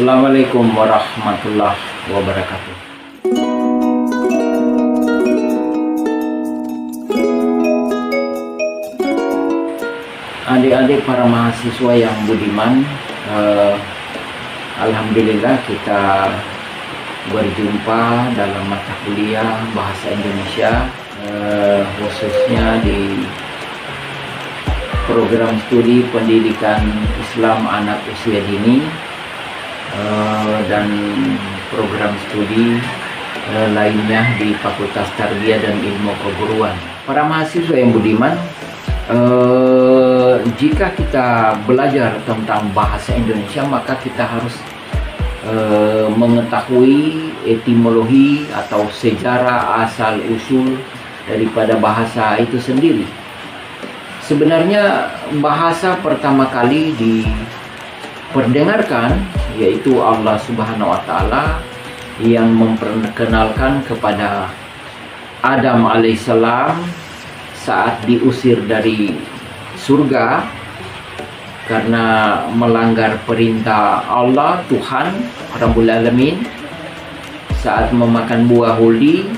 Assalamualaikum warahmatullahi wabarakatuh. Adik-adik para mahasiswa yang budiman, alhamdulillah kita berjumpa dalam mata kuliah Bahasa Indonesia, khususnya di program studi pendidikan Islam anak usia dini dan program studi lainnya di Fakultas Tarbiyah dan Ilmu Keguruan. Para mahasiswa yang budiman, jika kita belajar tentang bahasa Indonesia, maka kita harus mengetahui etimologi atau sejarah asal usul daripada bahasa itu sendiri. Sebenarnya bahasa pertama kali diperdengarkan yaitu Allah Subhanahu wa Ta'ala yang memperkenalkan kepada Adam alaihissalam saat diusir dari surga karena melanggar perintah Allah Tuhan Rabbul Alamin saat memakan buah huldi,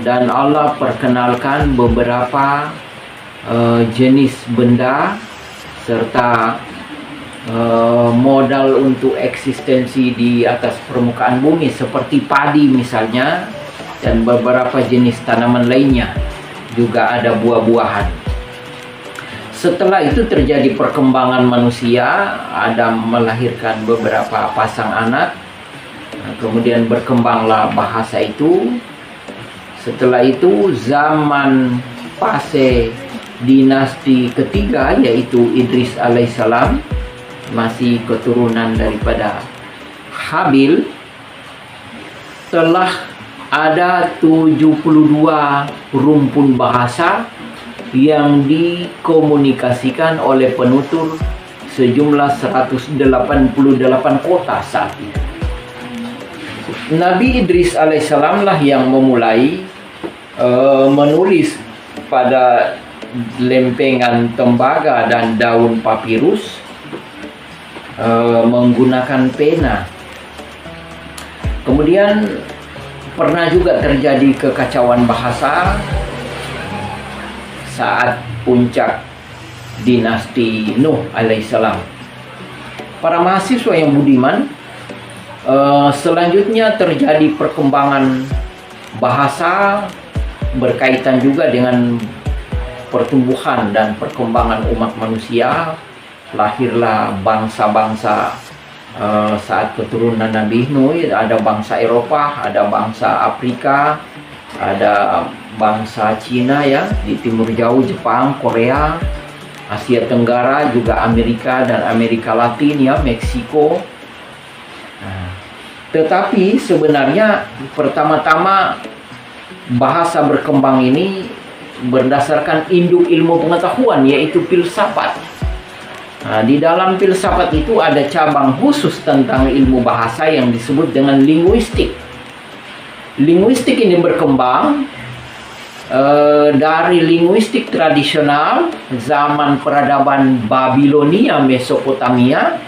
dan Allah perkenalkan beberapa jenis benda serta modal untuk eksistensi di atas permukaan bumi seperti padi misalnya, dan beberapa jenis tanaman lainnya, juga ada buah-buahan. Setelah itu terjadi perkembangan manusia, Adam melahirkan beberapa pasang anak, kemudian berkembanglah bahasa itu. Setelah itu zaman fase dinasti ketiga yaitu Idris alaihissalam, masih keturunan daripada Habil. Telah ada 72 rumpun bahasa yang dikomunikasikan oleh penutur sejumlah 188 kota saat itu. Nabi Idris alaihissalam lah yang memulai menulis pada lempengan tembaga dan daun papirus menggunakan pena. Kemudian pernah juga terjadi kekacauan bahasa saat puncak dinasti Nuh alaihissalam. Para mahasiswa yang budiman, selanjutnya terjadi perkembangan bahasa berkaitan juga dengan pertumbuhan dan perkembangan umat manusia. Lahirlah bangsa-bangsa saat keturunan Nabi Nuh. Ada bangsa Eropa, ada bangsa Afrika, ada bangsa Cina ya, di timur jauh, Jepang, Korea, Asia Tenggara, juga Amerika dan Amerika Latin ya, Meksiko. Tetapi sebenarnya pertama-tama bahasa berkembang ini berdasarkan induk ilmu pengetahuan yaitu filsafat. Di dalam filsafat itu ada cabang khusus tentang ilmu bahasa yang disebut dengan linguistik. Linguistik ini berkembang dari linguistik tradisional zaman peradaban Babilonia, Mesopotamia,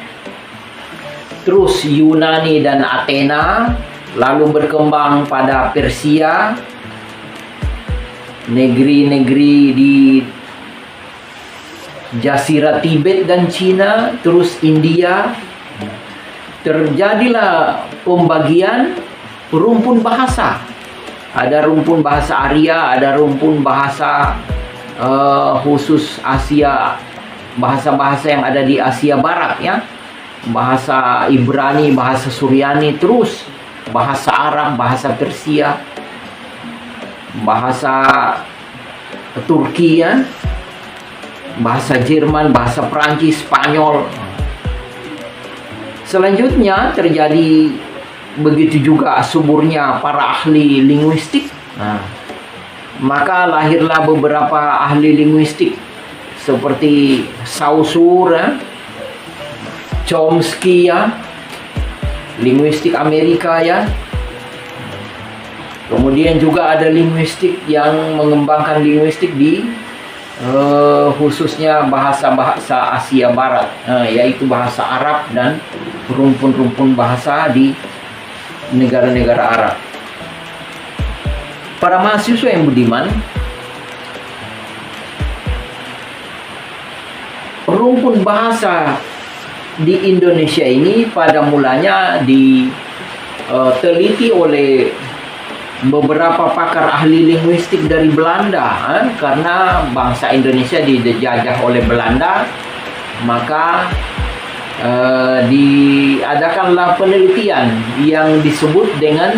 terus Yunani dan Athena, lalu berkembang pada Persia, negeri-negeri di Jazirah Tibet dan Cina, terus India. Terjadilah pembagian rumpun bahasa. Ada rumpun bahasa Arya, ada rumpun bahasa khusus Asia, bahasa-bahasa yang ada di Asia Barat ya. Bahasa Ibrani, bahasa Suryani, terus bahasa Arab, bahasa Persia, bahasa Turki ya, bahasa Jerman, bahasa Prancis, Spanyol. Selanjutnya terjadi begitu juga suburnya para ahli linguistik. Maka lahirlah beberapa ahli linguistik seperti Saussure, Chomsky ya, linguistik Amerika ya. Kemudian juga ada linguistik yang mengembangkan linguistik di khususnya bahasa-bahasa Asia Barat, yaitu bahasa Arab dan rumpun-rumpun bahasa di negara-negara Arab. Para mahasiswa yang budiman, rumpun bahasa di Indonesia ini pada mulanya diteliti oleh beberapa pakar ahli linguistik dari Belanda, karena bangsa Indonesia dijajah oleh Belanda, maka diadakanlah penelitian yang disebut dengan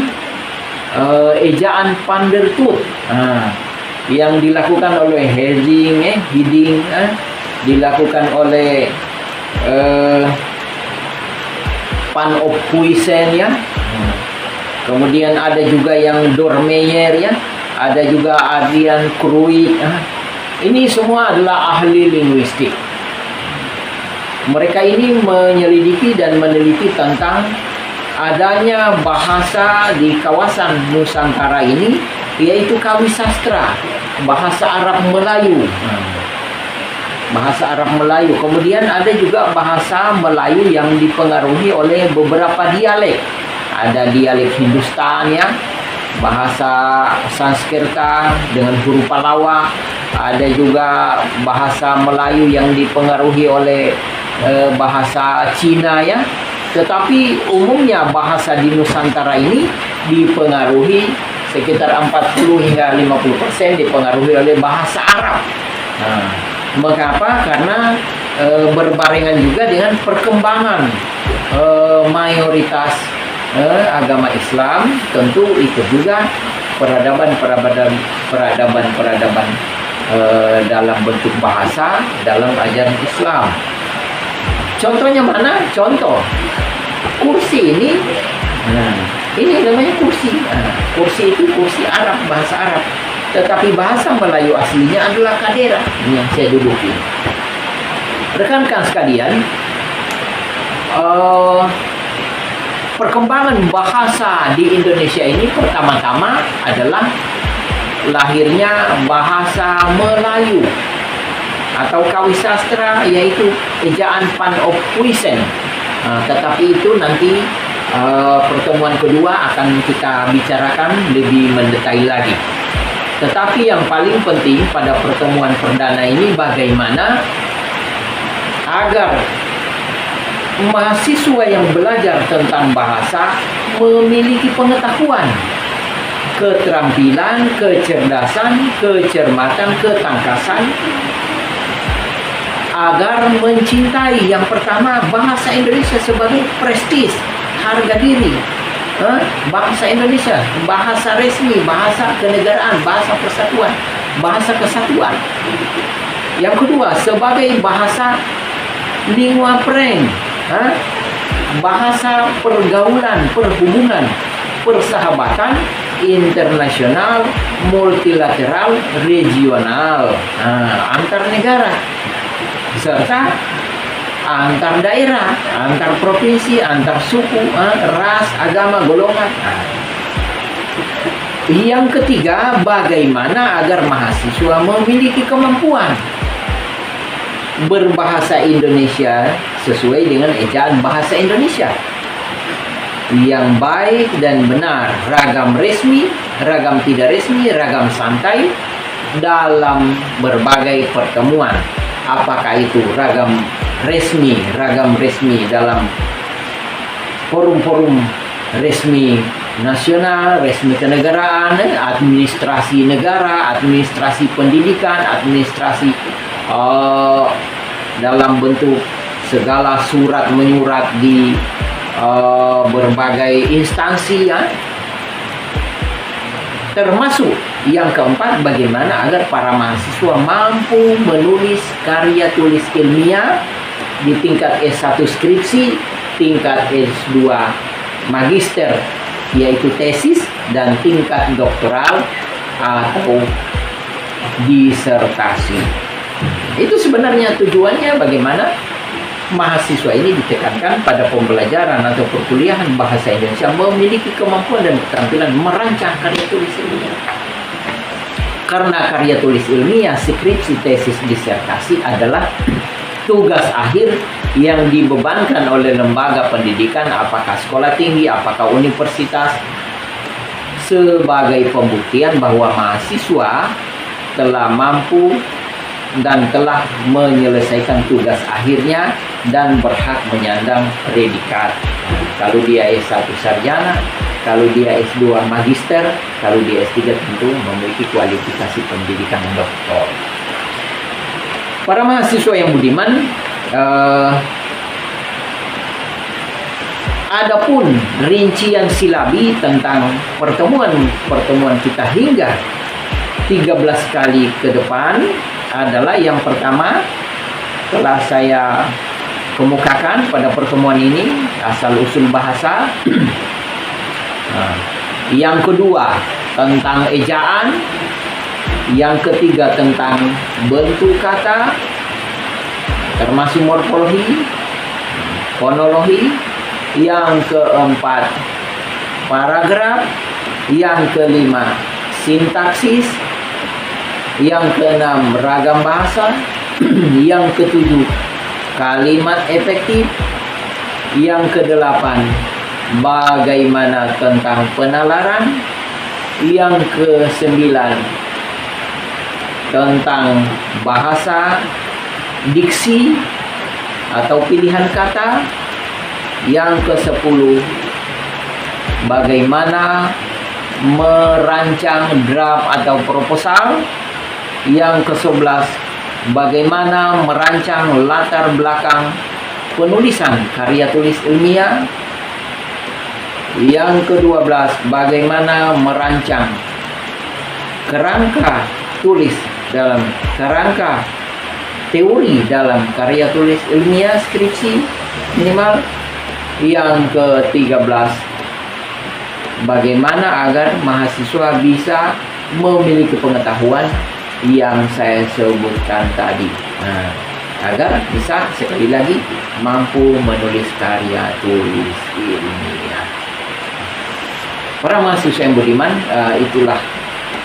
ejaan Van der Toot, yang dilakukan oleh Hiding, dilakukan oleh Van Ophuijsen, ya. Kemudian ada juga yang Dormeyer, ya. Ada juga Adrian Kruik. Ini semua adalah ahli linguistik. Mereka ini menyelidiki dan meneliti tentang adanya bahasa di kawasan Nusantara ini, yaitu Kawisastra, bahasa Arab Melayu. Bahasa Arab Melayu. Kemudian ada juga bahasa Melayu yang dipengaruhi oleh beberapa dialek. Ada dialek Hindustan, ya, bahasa Sanskerta dengan huruf Palawa. Ada juga bahasa Melayu yang dipengaruhi oleh bahasa Cina, ya. Tetapi umumnya bahasa di Nusantara ini dipengaruhi sekitar 40 hingga 50% dipengaruhi oleh bahasa Arab. Mengapa? Karena berbarengan juga dengan perkembangan mayoritas agama Islam, tentu ikut juga peradaban dalam bentuk bahasa dalam ajaran Islam. Contohnya mana? Contoh kursi ini. Ini namanya kursi. Kursi itu kursi Arab, bahasa Arab. Tetapi bahasa Melayu aslinya adalah kadera. Ini yang saya duduki. Rekan-rekan sekalian, perkembangan bahasa di Indonesia ini pertama-tama adalah lahirnya bahasa Melayu atau Kawisastra, yaitu ejaan Van Ophuijsen. Tetapi itu nanti pertemuan kedua akan kita bicarakan lebih mendetail lagi. Tetapi yang paling penting pada pertemuan perdana ini bagaimana agar mahasiswa yang belajar tentang bahasa memiliki pengetahuan, keterampilan, kecerdasan, kecermatan, ketangkasan, agar mencintai yang pertama bahasa Indonesia sebagai prestis, harga diri. Bahasa Indonesia, bahasa resmi, bahasa kenegaraan, bahasa persatuan, bahasa kesatuan. Yang kedua, sebagai bahasa lingua franca, bahasa pergaulan, perhubungan, persahabatan, internasional, multilateral, regional, antar negara, serta antar daerah, antar provinsi, antar suku, ras, agama, golongan. Yang ketiga, bagaimana agar mahasiswa memiliki kemampuan berbahasa Indonesia sesuai dengan ejaan bahasa Indonesia yang baik dan benar, ragam resmi, ragam tidak resmi, ragam santai dalam berbagai pertemuan. Apakah itu ragam resmi dalam forum-forum resmi nasional, resmi kenegaraan, administrasi negara, administrasi pendidikan, administrasi dalam bentuk segala surat menyurat di berbagai instansi, ya. Termasuk yang keempat, bagaimana agar para mahasiswa mampu menulis karya tulis ilmiah di tingkat S1 skripsi, tingkat S2 magister yaitu tesis, dan tingkat doktoral atau disertasi. Itu sebenarnya tujuannya, bagaimana mahasiswa ini ditekankan pada pembelajaran atau perkuliahan bahasa Indonesia memiliki kemampuan dan keterampilan merancang karya tulis ilmiah. Karena karya tulis ilmiah, skripsi, tesis, disertasi adalah tugas akhir yang dibebankan oleh lembaga pendidikan, apakah sekolah tinggi, apakah universitas, sebagai pembuktian bahwa mahasiswa telah mampu dan telah menyelesaikan tugas akhirnya dan berhak menyandang predikat. Kalau dia S1 sarjana, kalau dia S2 magister, kalau dia S3 tentu memiliki kualifikasi pendidikan doktor. Para mahasiswa yang budiman, adapun rincian silabi tentang pertemuan kita hingga 13 kali ke depan adalah yang pertama telah saya kemukakan pada pertemuan ini, asal-usul bahasa. Yang kedua tentang ejaan, yang ketiga tentang bentuk kata termasuk morfologi, fonologi, yang keempat paragraf, yang kelima sintaksis, yang keenam ragam bahasa, yang ketujuh kalimat efektif, yang kedelapan bagaimana tentang penalaran, yang kesembilan tentang bahasa, diksi atau pilihan kata, yang ke-10 bagaimana merancang draft atau proposal, yang ke-11 bagaimana merancang latar belakang penulisan karya tulis ilmiah, yang ke-12 bagaimana merancang kerangka tulis dalam kerangka teori dalam karya tulis ilmiah skripsi minimal, yang ke-13 bagaimana agar mahasiswa bisa memiliki pengetahuan yang saya sebutkan tadi, agar bisa sekali lagi mampu menulis karya tulis ilmiah. Para mahasiswa yang budiman, itulah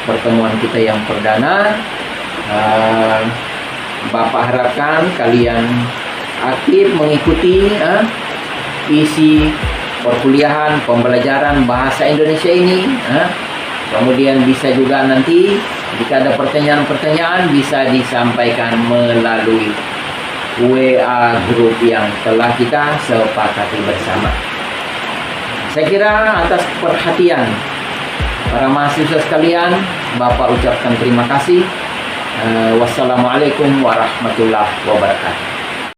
pertemuan kita yang perdana. Bapak harapkan kalian aktif mengikuti isi perkuliahan pembelajaran bahasa Indonesia ini. Kemudian bisa juga nanti jika ada pertanyaan-pertanyaan bisa disampaikan melalui WA grup yang telah kita sepakati bersama. Saya kira atas perhatian para mahasiswa sekalian, Bapak ucapkan terima kasih. Wassalamualaikum warahmatullahi wabarakatuh.